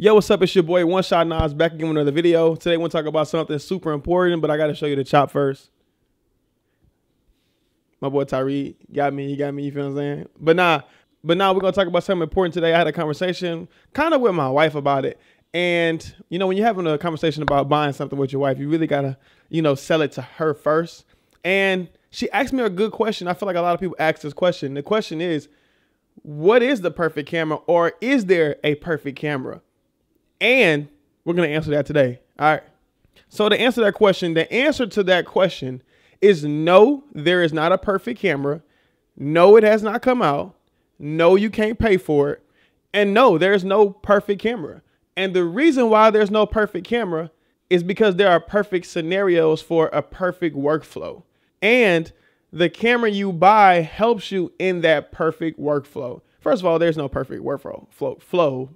Yo, what's up? It's your boy One Shot Nas back again with another video. Today we're going to talk about something super important, but I got to show you the chop first. My boy Tyree got me, you feel what I'm saying? But now we're going to talk about something important today. I had a conversation kind of with my wife about it. And, you know, when you're having a conversation about buying something with your wife, you really got to, you know, sell it to her first. And she asked me a good question. I feel like a lot of people ask this question. The question is, what is the perfect camera, or is there a perfect camera? And we're going to answer that today. All right. So to answer that question, the answer to that question is no, there is not a perfect camera. No, it has not come out. No, you can't pay for it. And no, there's no perfect camera. And the reason why there's no perfect camera is because there are perfect scenarios for a perfect workflow. And the camera you buy helps you in that perfect workflow. First of all, there's no perfect workflow.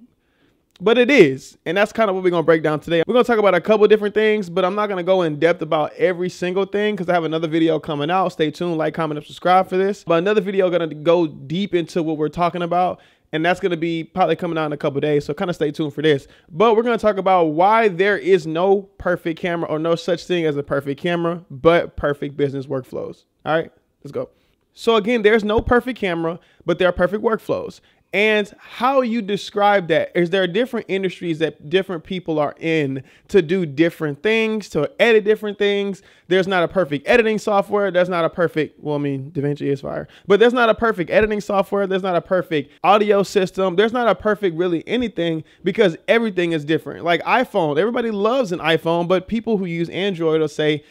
But it is. And that's kind of what we're going to break down today. We're going to talk about a couple different things, but I'm not going to go in depth about every single thing because I have another video coming out. Stay tuned, like, comment, and subscribe for this. But another video going to go deep into what we're talking about. And that's going to be probably coming out in a couple of days. So kind of stay tuned for this. But we're going to talk about why there is no perfect camera, or no such thing as a perfect camera, but perfect business workflows. All right, let's go. So again, there's no perfect camera, but there are perfect workflows. And how you describe that is there are different industries that different people are in to do different things, to edit different things. There's not a perfect editing software. There's not a perfect, well, I mean, DaVinci is fire, but there's not a perfect editing software. There's not a perfect audio system. There's not a perfect really anything, because everything is different. Like iPhone, everybody loves an iPhone, but people who use Android will say,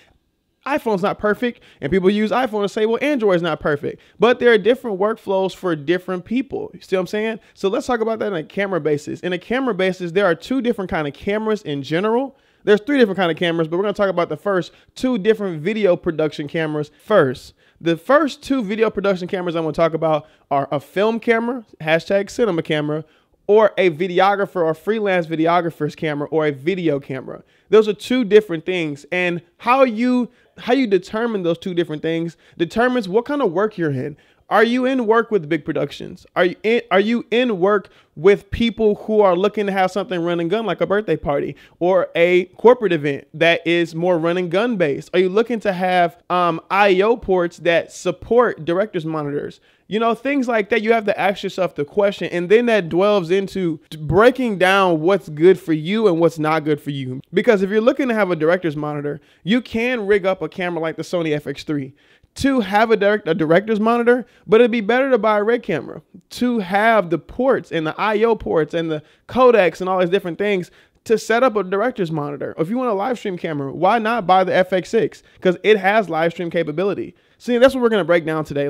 iPhone's not perfect, and people use iPhone and say, well, Android is not perfect. But there are different workflows for different people. You see what I'm saying? So let's talk about that on a camera basis. In a camera basis, there are two different kind of cameras in general. There's three different kind of cameras, but we're going to talk about the first two different video production cameras first. The first two video production cameras I'm going to talk about are a film camera, #cinema camera, or a videographer or freelance videographer's camera, or a video camera. Those are two different things. And how you determine those two different things determines what kind of work you're in. Are you in work with big productions? Are you in work with people who are looking to have something run and gun, like a birthday party or a corporate event that is more run and gun based? Are you looking to have I/O ports that support director's monitors? You know, things like that. You have to ask yourself the question, and then that dwells into breaking down what's good for you and what's not good for you. Because if you're looking to have a director's monitor, you can rig up a camera like the Sony Fx30 to have a director's monitor, but it'd be better to buy a rig camera to have the ports and the I/O ports and the codecs and all these different things to set up a director's monitor. If you want a live stream camera, why not buy the FX6? Because it has live stream capability. See, that's what we're going to break down today.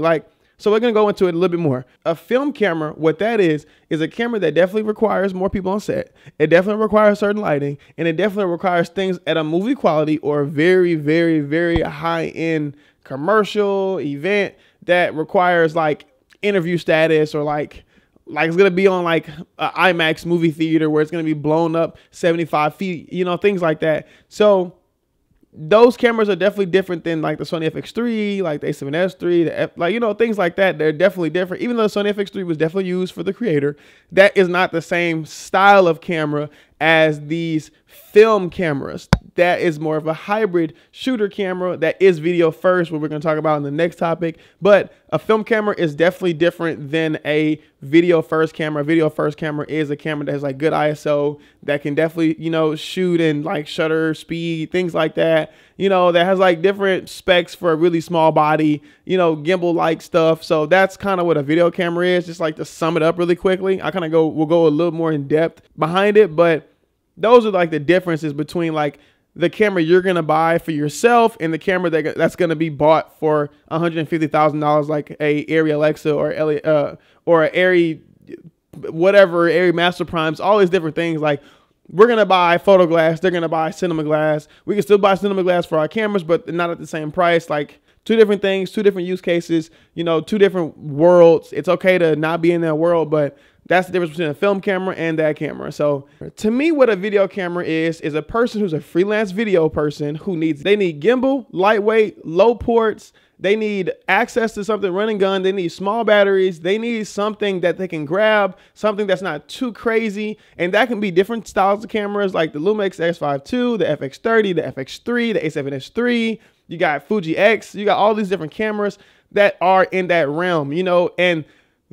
So we're going to go into it a little bit more. A film camera, what that is a camera that definitely requires more people on set. It definitely requires certain lighting, and it definitely requires things at a movie quality or very, very, very high-end commercial event that requires like interview status, or like it's going to be on like an IMAX movie theater where it's going to be blown up 75 feet, you know, things like that. So those cameras are definitely different than like the Sony Fx3, like the A7S III, you know, things like that. They're definitely different. Even though the Sony Fx3 was definitely used for the creator, that is not the same style of camera as these film cameras. That is more of a hybrid shooter camera that is video first, what we're going to talk about in the next topic. But a film camera is definitely different than a video first camera. A video first camera is a camera that has like good ISO, that can definitely, you know, shoot in like shutter speed, things like that, you know, that has like different specs for a really small body, you know, gimbal like stuff. So that's kind of what a video camera is. Just like to sum it up really quickly, we'll go a little more in depth behind it, but those are like the differences between like the camera you're going to buy for yourself and the camera that's going to be bought for $150,000, like a Arri Alexa or a Arri, whatever, Arri Master Primes, all these different things. Like, we're going to buy photo glass. They're going to buy cinema glass. We can still buy cinema glass for our cameras, but not at the same price. Like, two different things, two different use cases, you know, two different worlds. It's okay to not be in that world, but that's the difference between a film camera and that camera. So to me, what a video camera is a person who's a freelance video person who they need gimbal, lightweight, low ports. They need access to something running gun. They need small batteries. They need something that they can grab, something that's not too crazy. And that can be different styles of cameras like the Lumix X5 II, the FX30, the FX3, the A7S3. You got Fuji X. You got all these different cameras that are in that realm, you know, and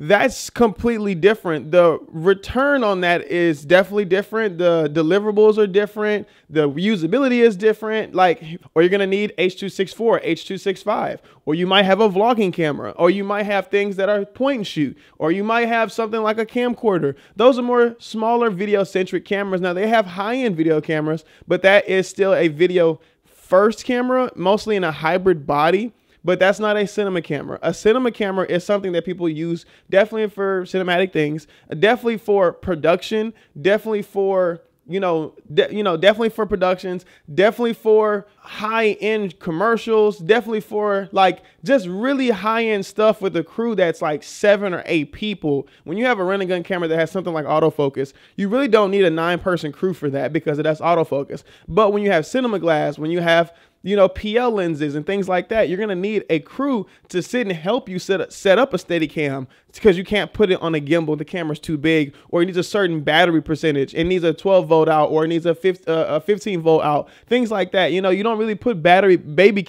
that's completely different. The return on that is definitely different. The deliverables are different. The usability is different. Like, or you're going to need H.264, H.265, or you might have a vlogging camera, or you might have things that are point and shoot, or you might have something like a camcorder. Those are more smaller video centric cameras. Now they have high-end video cameras, but that is still a video first camera, mostly in a hybrid body. But that's not a cinema camera. A cinema camera is something that people use definitely for cinematic things, definitely for production, definitely for, definitely for productions, definitely for high-end commercials, definitely for like just really high-end stuff with a crew that's like 7 or 8 people. When you have a run and gun camera that has something like autofocus, you really don't need a 9-person crew for that because that's autofocus. But when you have cinema glass, when you have PL lenses and things like that, you're going to need a crew to sit and help you set up a Steadicam because you can't put it on a gimbal. The camera's too big, or it needs a certain battery percentage. It needs a 12 volt out, or it needs a 15 volt out, things like that. You don't really put baby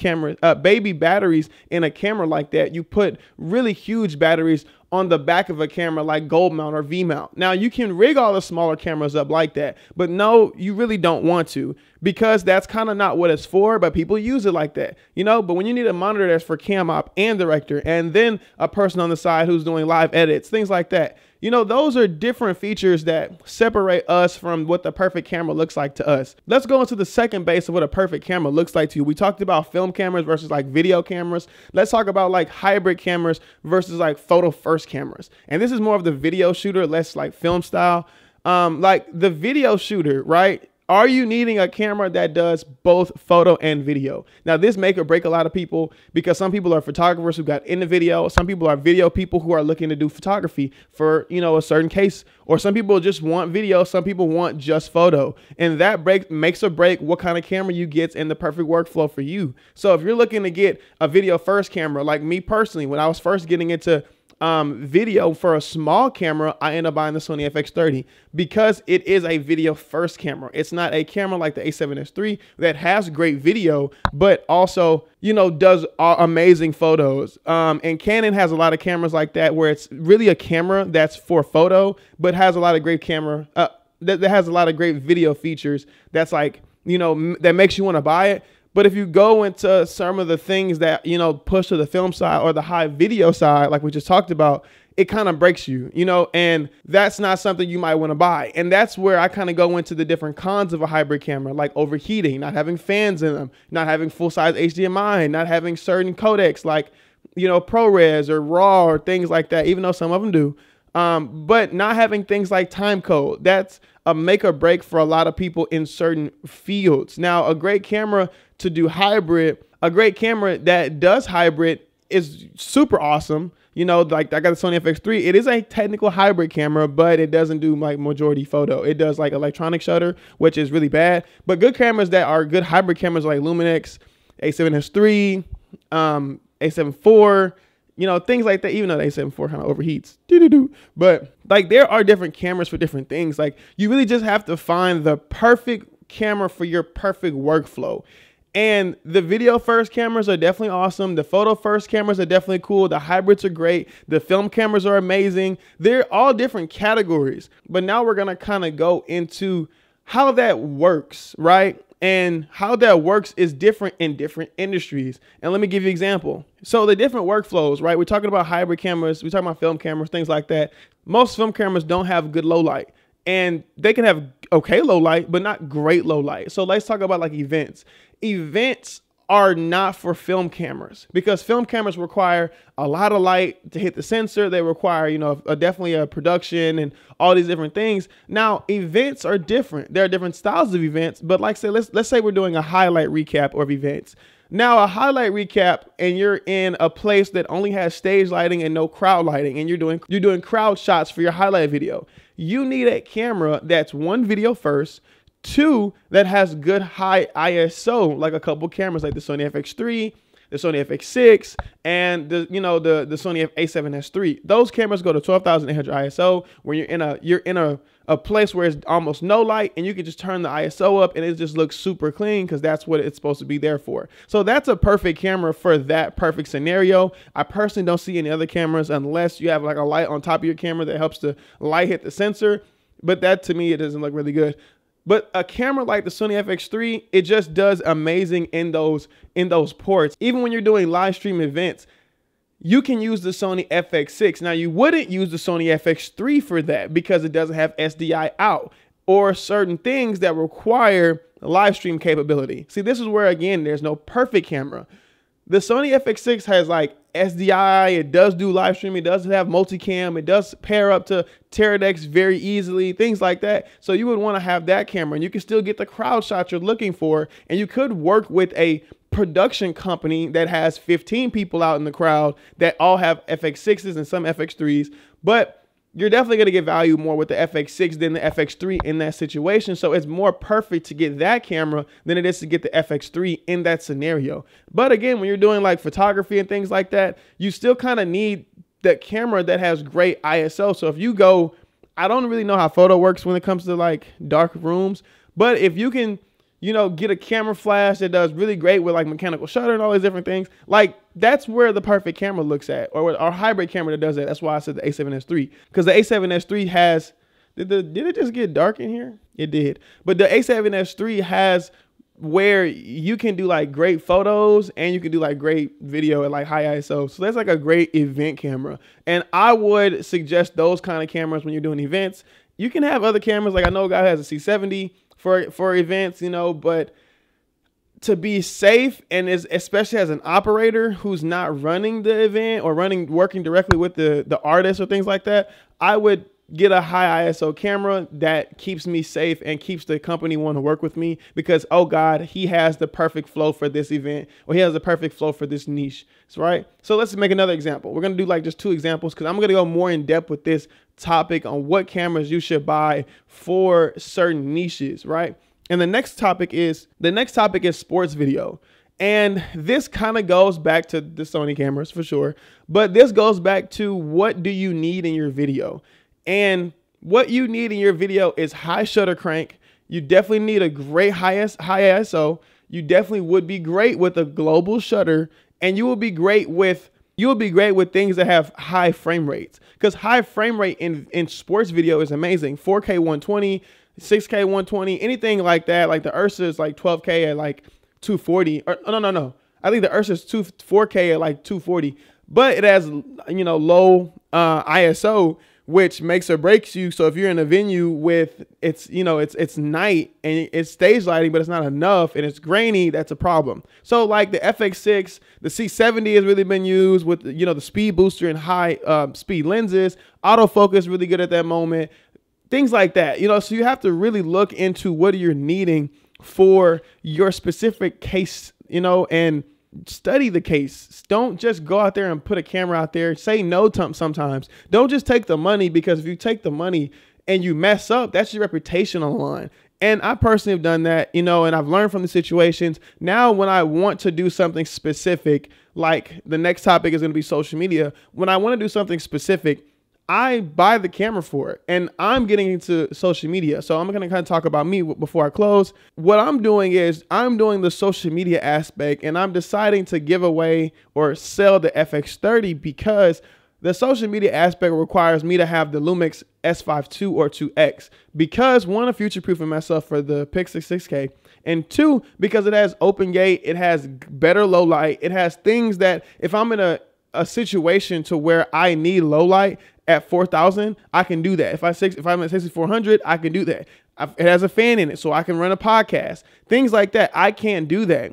batteries in a camera like that. You put really huge batteries on the back of a camera like gold mount or V mount. Now you can rig all the smaller cameras up like that, but no, you really don't want to, because that's kind of not what it's for, but people use it like that, but when you need a monitor that's for cam op and director, and then a person on the side who's doing live edits, things like that, those are different features that separate us from what the perfect camera looks like to us. Let's go into the second base of what a perfect camera looks like to you. We talked about film cameras versus like video cameras. Let's talk about like hybrid cameras versus like photo first cameras. And this is more of the video shooter, less like film style. Like the video shooter, right? Are you needing a camera that does both photo and video? Now, this make or break a lot of people, because some people are photographers who got into video. Some people are video people who are looking to do photography for, a certain case, or some people just want video. Some people want just photo, and that makes or break what kind of camera you get and the perfect workflow for you. So if you're looking to get a video first camera, like me personally, when I was first getting into video for a small camera, I ended up buying the Sony Fx30 because it is a video first camera. It's not a camera like the A7S3 that has great video, but also, does amazing photos. And Canon has a lot of cameras like that, where it's really a camera that's for photo, but has a lot of great that has a lot of great video features. That's like, that makes you want to buy it. But if you go into some of the things that, push to the film side or the high video side, like we just talked about, it kind of breaks you, and that's not something you might want to buy. And that's where I kind of go into the different cons of a hybrid camera, like overheating, not having fans in them, not having full-size HDMI, not having certain codecs like, ProRes or RAW or things like that, even though some of them do. But not having things like time code, that's a make or break for a lot of people in certain fields. Now, a great camera to do hybrid, a great camera that does hybrid is super awesome. Like I got the Sony Fx3. It is a technical hybrid camera, but it doesn't do like majority photo. It does like electronic shutter, which is really bad. But good cameras that are good hybrid cameras like Lumix, A7S3, A7 IV, things like that, even though the A7 IV kind of overheats. But like there are different cameras for different things. Like you really just have to find the perfect camera for your perfect workflow. And the video first cameras are definitely awesome. The photo first cameras are definitely cool. The hybrids are great. The film cameras are amazing. They're all different categories. But now we're going to kind of go into how that works, right? And how that works is different in different industries. And let me give you an example. So the different workflows, right? We're talking about hybrid cameras. We're talking about film cameras, things like that. Most film cameras don't have good low light. And they can have okay low light, but not great low light. So let's talk about like events. Events are not for film cameras, because film cameras require a lot of light to hit the sensor. They require, definitely a production and all these different things. Now, events are different. There are different styles of events, but like say, let's say we're doing a highlight recap of events. Now a highlight recap and you're in a place that only has stage lighting and no crowd lighting, and you're doing crowd shots for your highlight video. You need a camera that's one, video first, two, that has good high ISO, like a couple cameras like the Sony Fx3, the Sony Fx6, and the Sony A7S3. Those cameras go to 12,800 ISO when you're in a place where it's almost no light, and you can just turn the ISO up and it just looks super clean, because that's what it's supposed to be there for. So that's a perfect camera for that perfect scenario. I personally don't see any other cameras unless you have like a light on top of your camera that helps the light hit the sensor. But that, to me, it doesn't look really good. But a camera like the Sony Fx3, it just does amazing in those ports. Even when you're doing live stream events, you can use the Sony Fx6. Now, you wouldn't use the Sony Fx3 for that because it doesn't have SDI out or certain things that require live stream capability. See, this is where, again, there's no perfect camera. The Sony Fx6 has like SDI, it does do live streaming, it does have multicam, it does pair up to Teradeks very easily, things like that. So you would want to have that camera, and you can still get the crowd shot you're looking for, and you could work with a production company that has 15 people out in the crowd that all have Fx6s and some Fx3s, but you're definitely going to get value more with the Fx6 than the Fx3 in that situation. So it's more perfect to get that camera than it is to get the Fx3 in that scenario. But again, when you're doing like photography and things like that, you still kind of need that camera that has great ISO. So if you go, I don't really know how photo works when it comes to like dark rooms, but if you can, get a camera flash that does really great with like mechanical shutter and all these different things, like that's where the perfect camera looks at, or a hybrid camera that does that. That's why I said the A7S3, because the A7S3 has, did it just get dark in here? It did. But the A7S3 has where you can do like great photos and you can do like great video at like high ISO. So that's like a great event camera. And I would suggest those kind of cameras when you're doing events. You can have other cameras. Like I know a guy who has a C70 for events, but to be safe, and especially as an operator who's not running the event or working directly with the artist or things like that, I would get a high ISO camera that keeps me safe and keeps the company want to work with me, because, oh God, he has the perfect flow for this event, or he has the perfect flow for this niche. Right? So let's make another example. We're going to do like just 2 examples, because I'm going to go more in depth with this topic on what cameras you should buy for certain niches, right? And the next topic is sports video. And this kind of goes back to the Sony cameras for sure, but this goes back to what do you need in your video? And what you need in your video is high shutter crank. You definitely need a great high ISO. You definitely would be great with a global shutter, and you will be great with things that have high frame rates, because high frame rate in sports video is amazing. 4K 120, 6K 120, anything like that. Like the Ursa is like 12K at like 240. Or no. I think the Ursa is 4K at like 240, but it has low ISO, which makes or breaks you. So if you're in a venue with it's night and it's stage lighting, but it's not enough and it's grainy, that's a problem. So like the FX6, the C70 has really been used with, the speed booster and high speed lenses. Autofocus really good at that moment. Things like that, so you have to really look into what you're needing for your specific case, and study the case. Don't just go out there and put a camera out there. Say no sometimes. Don't just take the money, because if you take the money and you mess up, that's your reputation on the line. And I personally have done that, and I've learned from the situations. Now, when I want to do something specific, like the next topic is going to be social media. When I want to do something specific, I buy the camera for it, and I'm getting into social media. So I'm going to kind of talk about me before I close. What I'm doing is I'm doing the social media aspect, and I'm deciding to give away or sell the FX30 because the social media aspect requires me to have the Lumix S5 II or 2X, because one, I'm future-proofing myself for the Pixel 6K, and two, because it has open gate, it has better low light, it has things that if I'm in a situation to where I need low light at 4,000, I can do that. If I'm at 6,400, I can do that. It has a fan in it, so I can run a podcast. Things like that, I can't do that.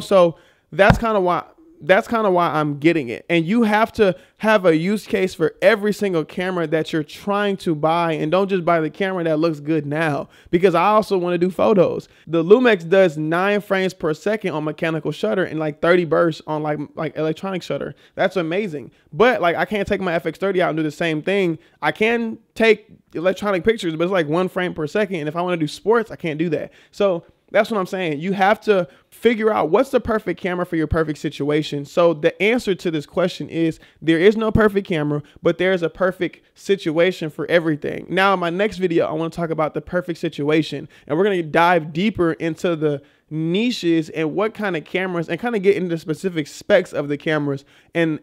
So that's kind of why that's kind of why I'm getting it. And you have to have a use case for every single camera that you're trying to buy, and don't just buy the camera that looks good now, because I also want to do photos. The Lumix does 9 frames per second on mechanical shutter and like 30 bursts on like electronic shutter. That's amazing. But like, I can't take my FX30 out and do the same thing. I can take electronic pictures, but it's like 1 frame per second. And if I want to do sports, I can't do that. So that's what I'm saying. You have to figure out what's the perfect camera for your perfect situation. So the answer to this question is there is no perfect camera, but there's a perfect situation for everything. Now in my next video, I want to talk about the perfect situation, and we're going to dive deeper into the niches and what kind of cameras, and kind of get into the specific specs of the cameras, and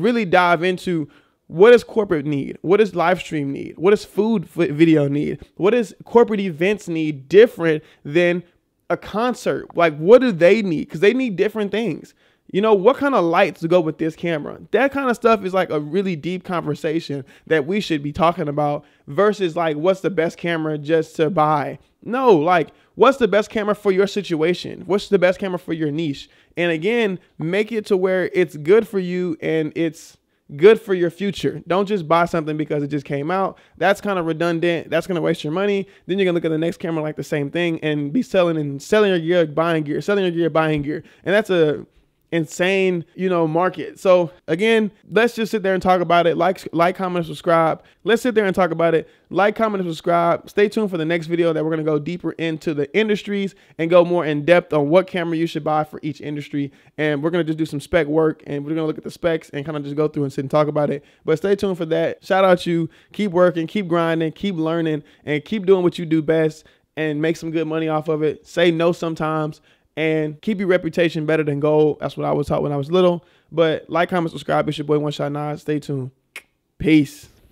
really dive into what does corporate need? What does live stream need? What does food video need? What does corporate events need different than a concert? Like, what do they need? Because they need different things. You know, what kind of lights to go with this camera? That kind of stuff is like a really deep conversation that we should be talking about, versus like, what's the best camera just to buy? No, like, what's the best camera for your situation? What's the best camera for your niche? And again, make it to where it's good for you and it's good for your future. Don't just buy something because it just came out. That's kind of redundant. That's going to waste your money. Then you're going to look at the next camera like the same thing and be selling your gear, buying gear, selling your gear, buying gear. And that's a insane, you know, market. So again, let's just sit there and talk about it. Like, comment, and subscribe. Let's sit there and talk about it. Like, comment, and subscribe. Stay tuned for the next video that we're going to go deeper into the industries and go more in depth on what camera you should buy for each industry. And we're going to just do some spec work, and we're going to look at the specs and kind of just go through and sit and talk about it. But stay tuned for that. Shout out you. Keep working, keep grinding, keep learning, and keep doing what you do best and make some good money off of it. Say no sometimes. And keep your reputation better than gold. That's what I was taught when I was little. But like, comment, subscribe. It's your boy One Shot Nas. Stay tuned. Peace.